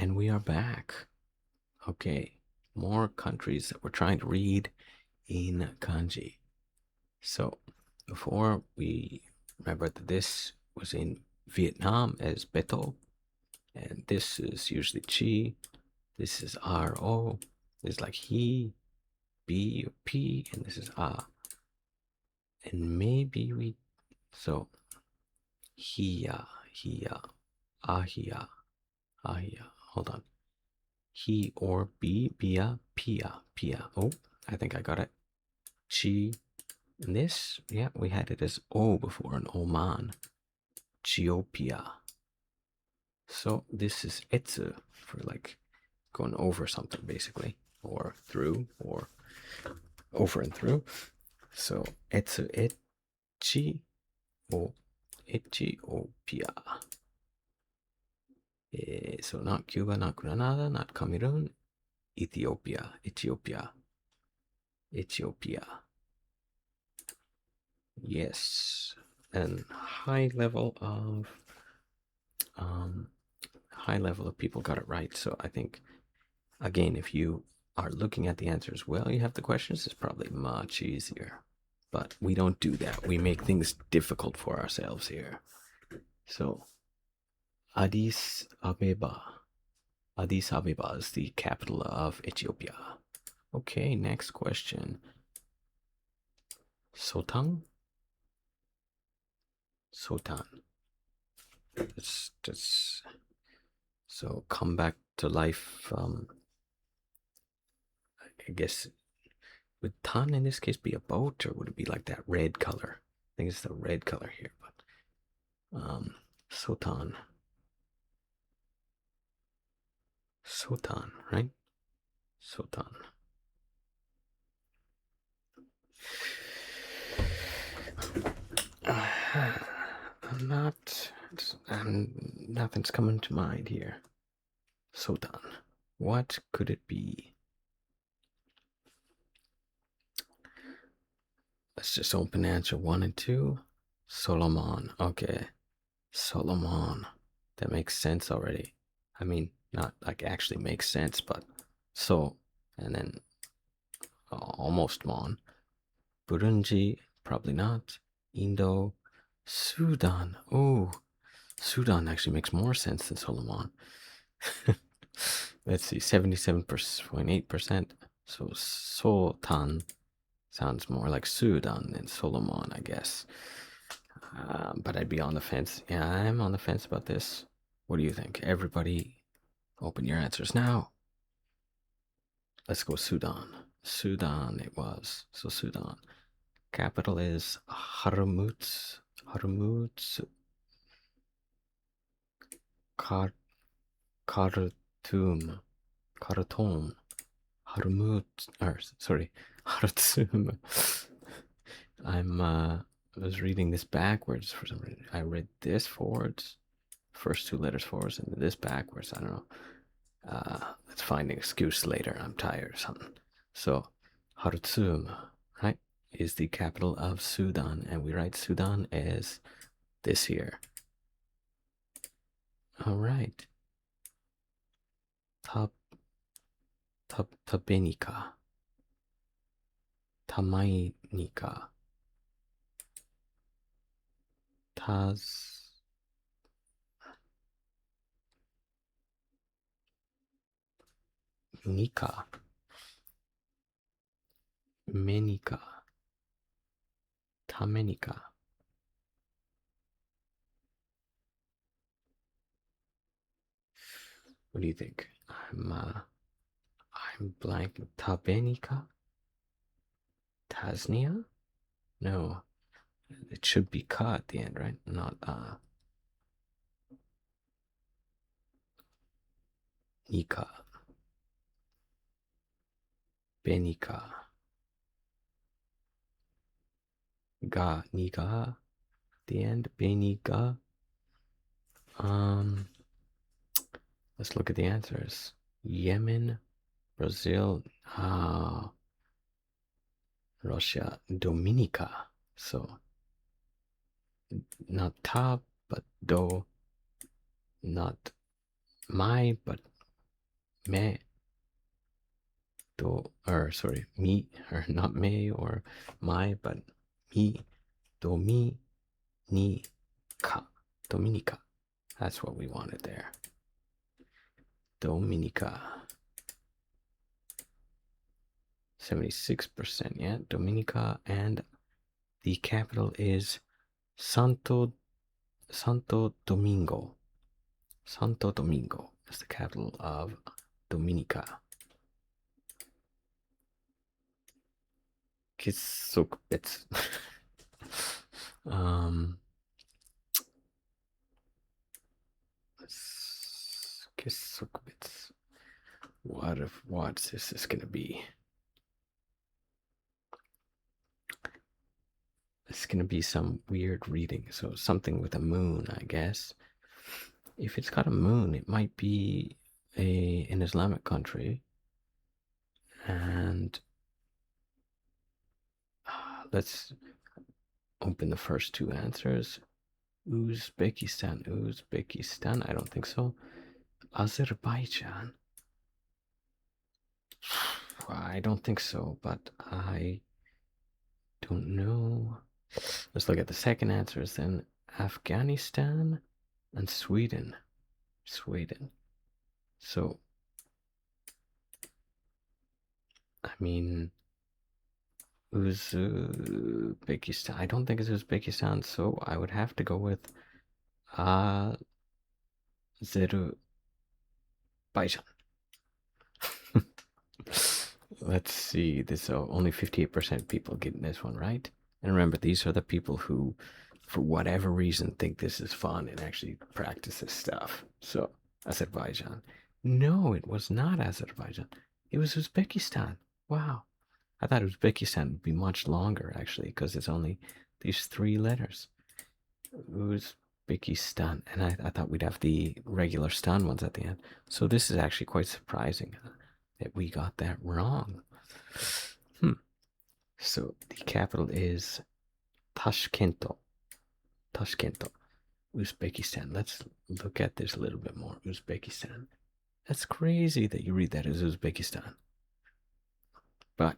And we are back. Okay, more countries that we're trying to read in kanji. So before we remember that this was in Vietnam as beto, and this is usually chi, this is ro, this is like he, b or p, and this is a. And maybe we so hiya, hiya, ahia, ahia. Hold on. He or be, bia, pia, pia. Oh, I think I got it. Chi. And this, yeah, we had it as O before in Oman. Ethiopia. So this is etsu for like going over something basically, or through, or over and through. So etsu etchi o Ethiopia. So not Cuba, not Grenada, not Cameroon. Ethiopia, Ethiopia, Ethiopia. Yes, and um, high level of people got it right. So I think again, if you are looking at the answers well, you have the questions. It's probably much easier. But we don't do that. We make things difficult for ourselves here. So Addis Abeba. Addis Abeba is the capital of Ethiopia. Okay, next question. Sultan. Sultan. That's so come back to life. I guess would tan in this case be a boat, or would it be like that red color? I think it's the red color here, but Sultan. Sultan, right? Sultan. I'm not. Nothing's coming to mind here. Sultan. What could it be? Let's just open answer 1 and 2. Solomon. Okay. Solomon. That makes sense already. I mean, not like actually makes sense, but so, and then almost mon. Burundi, probably not. Indo, Sudan. Oh, Sudan actually makes more sense than Solomon. Let's see, 77.8%. So Sultan sounds more like Sudan than Solomon, I guess. But I'd be on the fence. Yeah, I'm on the fence about this. What do you think? Everybody, open your answers now. Let's go Sudan. Sudan it was. So Sudan. Capital is Haramutz. Haramutz. Khartoum. Khartoum. Haramutz. Or, sorry. Khartoum. I was reading this backwards for some reason. I read this forwards, first 2 letters forwards, and this backwards. I don't know. Let's find an excuse later. I'm tired or something. So, Khartoum, right, is the capital of Sudan, and we write Sudan as this here. All right. Tabenica. Tamainica. Nika. Menica. Tamenika. What do you think? I'm blank. Tabenica? Tasnia? No. It should be ka at the end, right? Not Nika. Benika. Ga. Nika. The end. Benika. Let's look at the answers. Yemen, Brazil, Russia, Dominica. So not ta, but do. Not my, but me, sorry, me, or not me or my, but me, Dominica. Dominica. That's what we wanted there. Dominica. 76%, yeah, Dominica, and the capital is Santo Domingo. Santo Domingo is the capital of Dominica. Kisukbits. Kisukbits. What is this gonna be? It's gonna be some weird reading. So something with a moon, I guess. If it's got a moon, it might be an Islamic country. And let's open the first two answers. Uzbekistan. I don't think so. Azerbaijan. I don't think so, but I don't know. Let's look at the second answers then. Afghanistan and Sweden. So, I mean, Uzbekistan. I don't think it's Uzbekistan, so I would have to go with Azerbaijan. Let's see. This only 58% people getting this one right. And remember, these are the people who, for whatever reason, think this is fun and actually practice this stuff. So, Azerbaijan. No, it was not Azerbaijan. It was Uzbekistan. Wow. I thought Uzbekistan would be much longer, actually, because it's only these three letters. Uzbekistan. And I thought we'd have the regular stan ones at the end. So this is actually quite surprising that we got that wrong. So the capital is Tashkent. Uzbekistan. Let's look at this a little bit more. Uzbekistan. That's crazy that you read that as Uzbekistan. But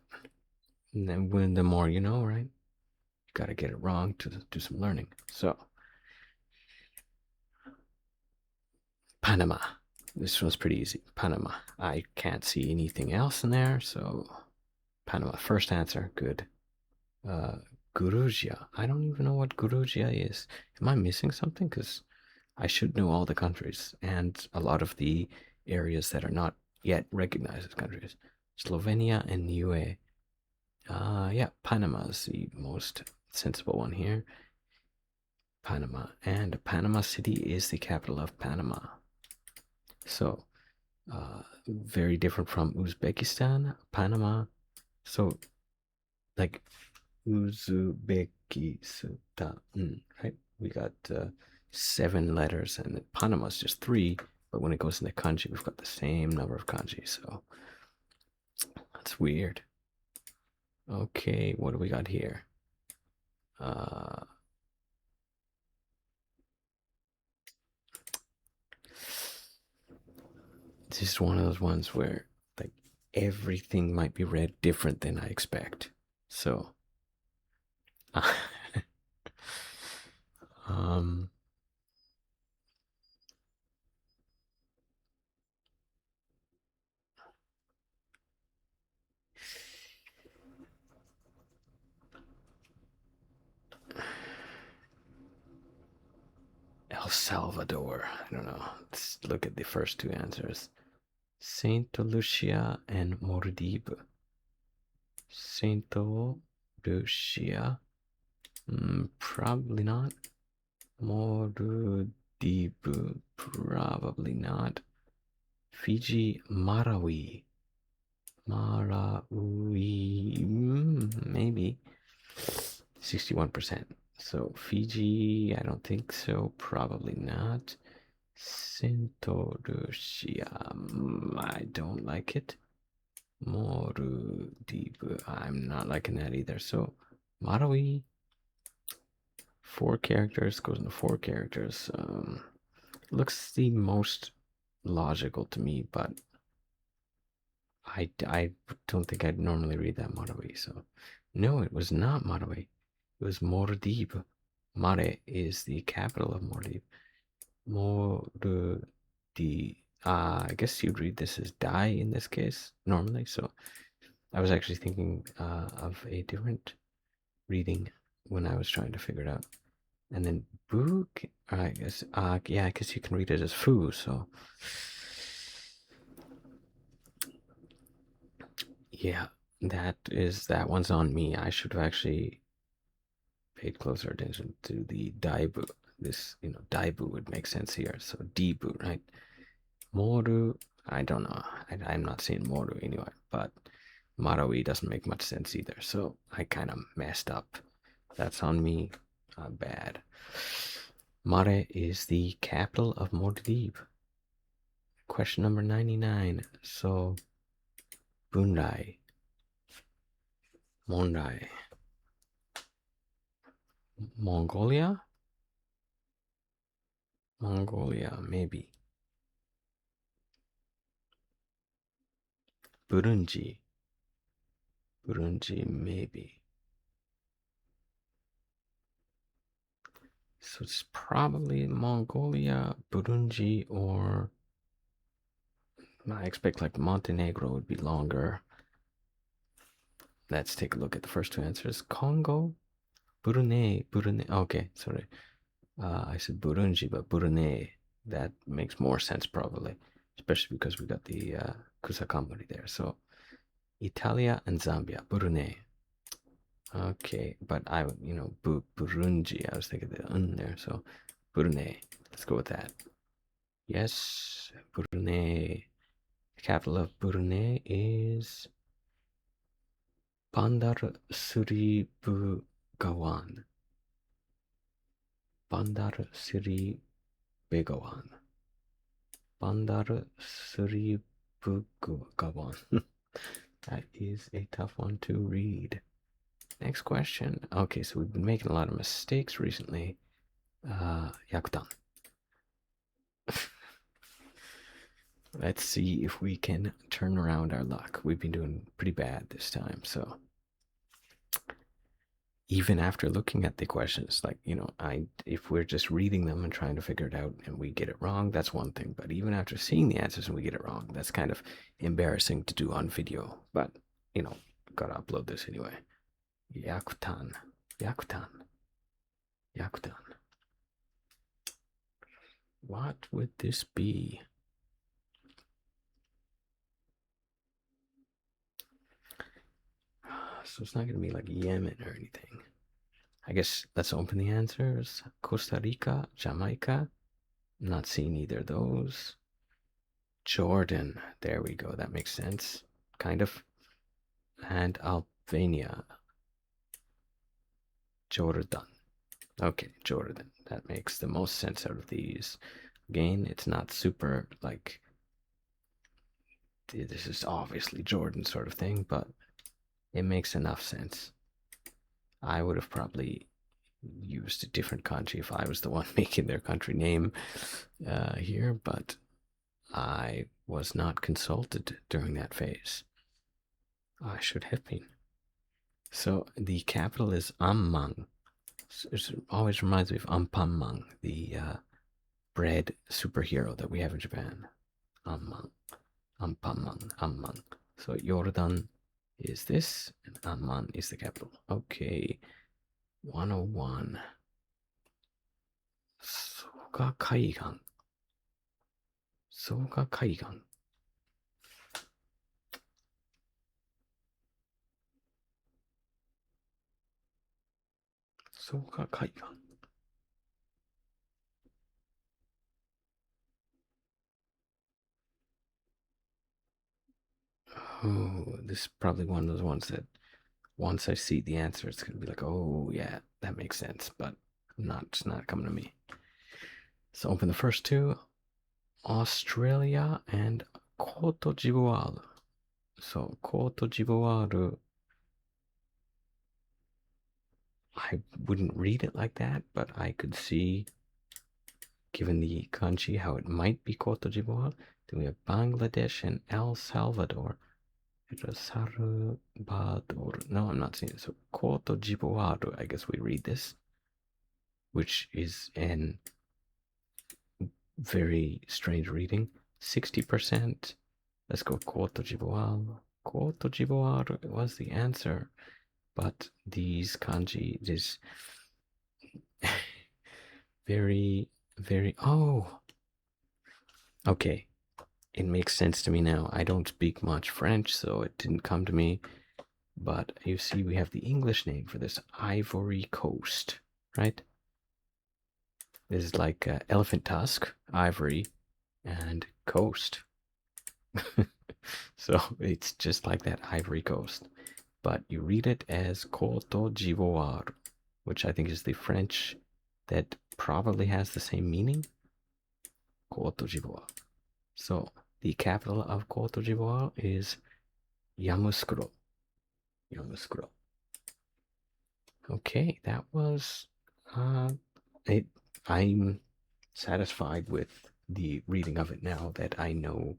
then the more you know, right? You gotta get it wrong to do some learning. So, Panama. This one's pretty easy. Panama. I can't see anything else in there, so Panama. First answer, good. Georgia. I don't even know what Georgia is. Am I missing something? Because I should know all the countries and a lot of the areas that are not yet recognized as countries. Slovenia and Niue. Yeah, Panama is the most sensible one here. Panama. And Panama City is the capital of Panama. So, very different from Uzbekistan, Panama. So, like Uzbekistan, right? We got 7 letters, and Panama's just 3. But when it goes into kanji, we've got the same number of kanji. So that's weird. Okay, what do we got here? This is one of those ones where like everything might be read different than I expect. So, El Salvador. I don't know. Let's look at the first two answers. Saint Lucia and Maldives. Saint Lucia. Probably not. Maldives. Probably not. Fiji, Marawi. Maybe. 61%. So Fiji, I don't think so. Probably not. Lucia, I don't like it. Maldives, I'm not liking that either. So Marawi, 4 characters, goes into 4 characters. Looks the most logical to me, but I don't think I'd normally read that Marawi. So, no, it was not Marawi. It was Maldives. Mare is the capital of Maldives. Maldives. I guess you'd read this as die in this case normally. So I was actually thinking of a different reading when I was trying to figure it out. And then boo, I guess, yeah, I guess you can read it as foo. So yeah, that one's on me. I should have actually paid closer attention to the daibu. This, daibu would make sense here. So dibu, right? Moru, I don't know. I'm not seeing Moru anyway, but Marawi doesn't make much sense either. So I kind of messed up. That's on me. Bad. Mare is the capital of Maldives. Question number 99. So, Bundai. Mondai. Mongolia? Mongolia, maybe. Burundi. Burundi, maybe. So it's probably Mongolia, Burundi, or I expect like Montenegro would be longer. Let's take a look at the first two answers. Congo, Brunei. Okay, sorry. I said Burundi, but Brunei. That makes more sense probably, especially because we got the Kusakambari there. So Italia and Zambia, Brunei. Okay, but Burundi. I was thinking the there. So Brunei. Let's go with that. Yes, Brunei. The capital of Brunei is Bandar Seri Begawan. Bandar Seri Begawan. Bandar Seri Begawan. That is a tough one to read. Next question. Okay, so we've been making a lot of mistakes recently. Yakutan. Let's see if we can turn around our luck. We've been doing pretty bad this time, so even after looking at the questions, like, if we're just reading them and trying to figure it out and we get it wrong, that's one thing. But even after seeing the answers and we get it wrong, that's kind of embarrassing to do on video. But, gotta upload this anyway. Yakutan. Yakutan. Yakutan. What would this be? So it's not going to be like Yemen or anything. I guess let's open the answers. Costa Rica, Jamaica. Not seeing either of those. Jordan. There we go. That makes sense. Kind of. And Albania. Jordan. Okay, Jordan. That makes the most sense out of these. Again, it's not super like this is obviously Jordan sort of thing, but it makes enough sense. I would have probably used a different country if I was the one making their country name here, but I was not consulted during that phase. I should have been. So the capital is Amman. It always reminds me of Ampamang, the bread superhero that we have in Japan. Amman. Ampamang. Amman. So Jordan is this, and Amman is the capital. Okay. 101. Soga Kaigan. Soga Kaigan. Soga Kaigan. Oh, this is probably one of those ones that once I see the answer, it's gonna be like, oh yeah, that makes sense, but it's not coming to me. So open the first two, Australia and Cote d'Ivoire. So Cote d'Ivoire, I wouldn't read it like that, but I could see, given the kanji, how it might be Cote d'Ivoire. Then we have Bangladesh and El Salvador. Salvador. No, I'm not seeing it. So Coto Jiboado, I guess we read this, which is an very strange reading. 60%. Let's go Coto Jiboado. Coto Jiboado was the answer. But these kanji, this very, very, oh, okay. It makes sense to me now. I don't speak much French, so it didn't come to me. But you see, we have the English name for this, Ivory Coast, right? This is like elephant tusk, ivory, and coast. So it's just like that, Ivory Coast. But you read it as Cote d'Ivoire, which I think is the French that probably has the same meaning. Cote d'Ivoire. So the capital of Cote d'Ivoire is Yamoussoukro. Yamoussoukro. Okay, that was it. I'm satisfied with the reading of it now that I know.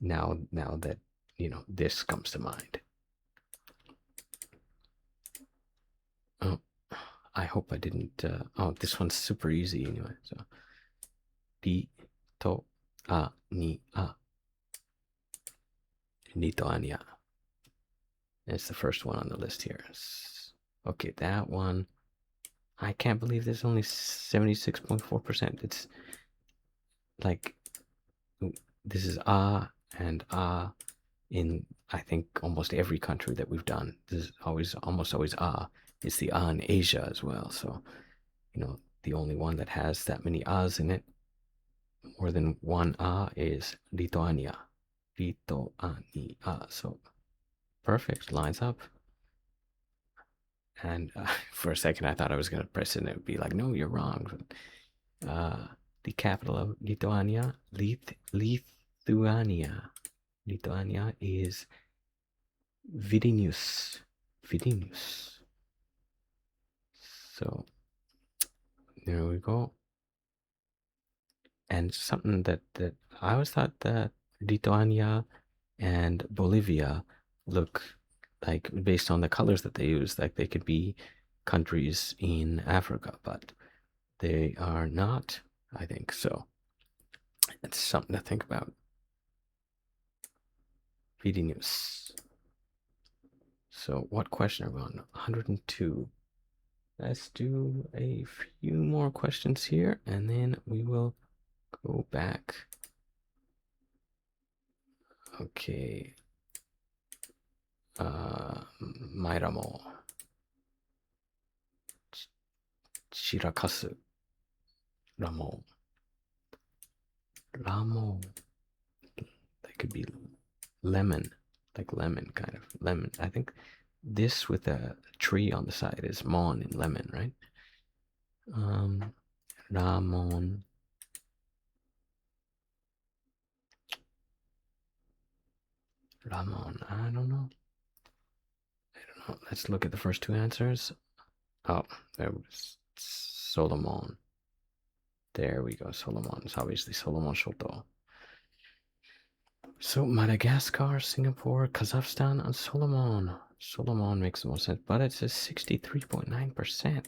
Now that this comes to mind. Oh, I hope I didn't. Oh, this one's super easy anyway. So, Di to a ni a. Lithuania. It's the first one on the list here. Okay, that one. I can't believe there's only 76.4%. It's like this is and in I think almost every country that we've done. This is almost always It's the in Asia as well. So, the only one that has that many a's in it, more than one is Lithuania. Lithuania. So perfect, lines up. And for a second, I thought I was going to press it and it would be like, no, you're wrong. The capital of Lithuania, Lithuania is Vilnius. So there we go. And something that I always thought that Lithuania and Bolivia look like, based on the colors that they use, like they could be countries in Africa, but they are not, I think. So it's something to think about. Vilnius. So what question are we on? 102. Let's do a few more questions here, and then we will go back. Okay. Mairamo. Shirakasu. Ramo. That could be lemon. Like lemon, kind of. Lemon. I think this with a tree on the side is mon in lemon, right? Ramon. Ramon. I don't know. Let's look at the first two answers. Oh, there was Solomon. There we go. Solomon. It's obviously Solomon Shoto. So Madagascar, Singapore, Kazakhstan, and Solomon. Solomon makes the most sense, but it says 63.9%.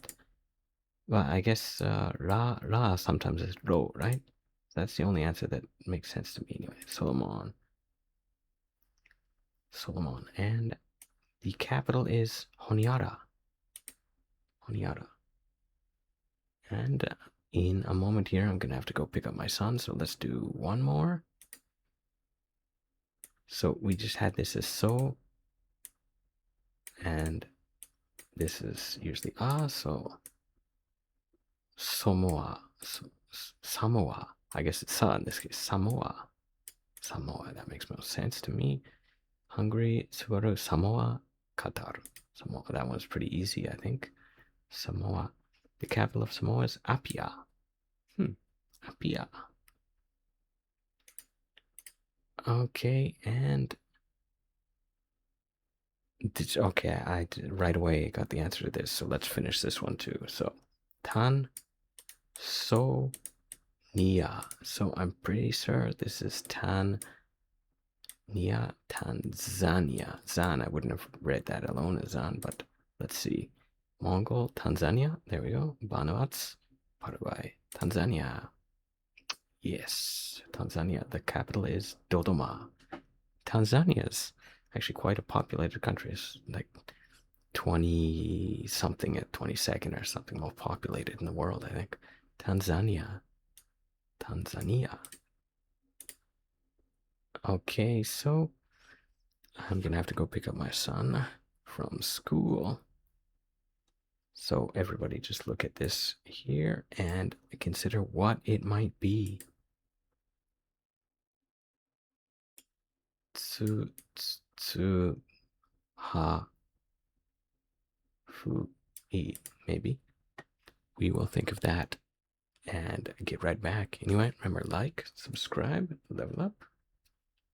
Well, I guess Ra sometimes is Ro, right? That's the only answer that makes sense to me anyway. Solomon. And the capital is Honiara. And in a moment here, I'm going to have to go pick up my son, so let's do one more. So we just had this as so, and this is usually so Samoa. Samoa. I guess it's in this case. Samoa. That makes most sense to me. Hungary, Subaru, Samoa, Qatar. Samoa. That one's pretty easy, I think. Samoa. The capital of Samoa is Apia. Apia. Okay, and I right away got the answer to this, so let's finish this one too. So, Tan So Nia. So I'm pretty sure this is Tan Tanzania. Zan, I wouldn't have read that alone as Zan, but let's see. Mongol, Tanzania. There we go. Vanuatu, Paraguay, Tanzania. Yes, Tanzania. The capital is Dodoma. Tanzania is actually quite a populated country. It's like 20 something at 22nd or something most populated in the world, I think. Tanzania. Tanzania. Okay, so I'm gonna have to go pick up my son from school. So everybody just look at this here and consider what it might be. Tsu ha fu e, maybe. We will think of that and get right back. Anyway, remember, like, subscribe, level up.